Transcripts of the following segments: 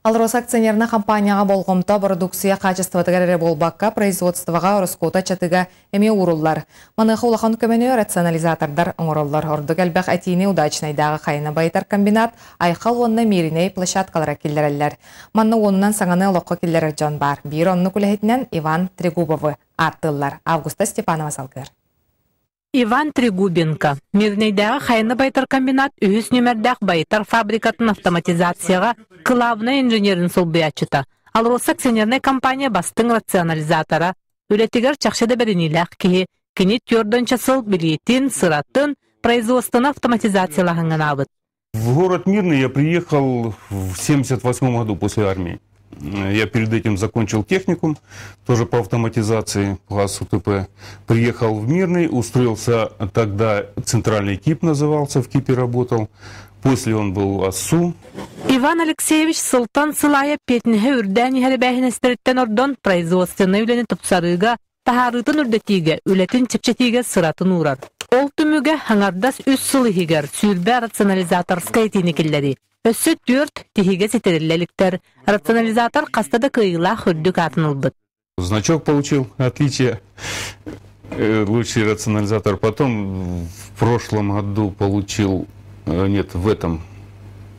Алрос акционерна компанияға болғымта продукция качествотыгары болбаққа производствоға Роскота чатыға эме уруллар. Маныхы улахан көмені рационализатордар оңыроллар. Ордық әлбәқ әтейіне удачнайдағы қайына байтар комбинат айқал онына мериней площадкалара келдерелер. Манны онынан саңаны лоққа келдерер жон бар. Бір онны күләхетінен Иван Трегубовы аттылар. Августа Степанова салгыр. Иван Трегубенко. Мирнейдағы қайны байтар комбинат үйіс нөмірдәқ байтар фабрикатын автоматизацияға главный инженерін солбиячыта. Алрос акционерная компания бастың рационализатора. Үлетігер чақшады бірініләқ кейі, кені түрден часыл билетін, сыратын, производствоны автоматизациялағынған абыт. В город Мирный я приехал в 1978 году после армии. Я перед этим закончил техникум, тоже по автоматизации, по АСУТП. Приехал в Мирный, устроился тогда, центральный КИП назывался, в КИПе работал. После он был АСУ. Иван Алексеевич Султан Сылая петнеге үрдәни хәрбәхинестерттен ордон производственный үлені тұпсарыға, тахарытын үрдетиге, үлетін чепчетиге сыратын урар. Ол түміге хаңардас үс сылыхигер, сүрбә рационализаторскай тинекелләри. Өссі түрт тихиге сетерілеліктер. Рационализатор қастады кыйла хүрдік атынылбыт. Значок получил, отличие, лучший рационализатор. Потом в прошлом году получил, нет, в этом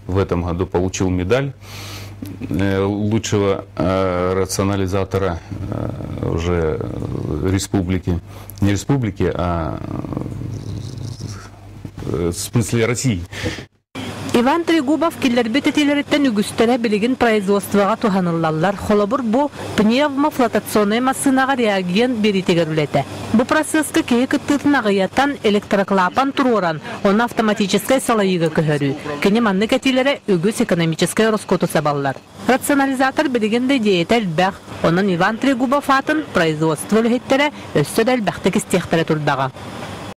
году получил медаль лучшего рационализатора уже республики. Не республики, а в смысле России. Иван Трегубов келлербет етелереттен үгістері білігін производствоға туханылалар. Холобур бұ пневмофлотационный массынаға реаген беритегер үлеті. Бұ процесска кейі күттітін ағыяттан электроклапан тұроран, оны автоматическай салайыға көхөрі. Кені манны кәтелері үгіс экономическай Роскоту сабаллар. Рационализатор білігінді дейетел бәқ, onun Иван Трегубов атын производство үлгеттері өссөдәл бәқтік істектері тұрдаға.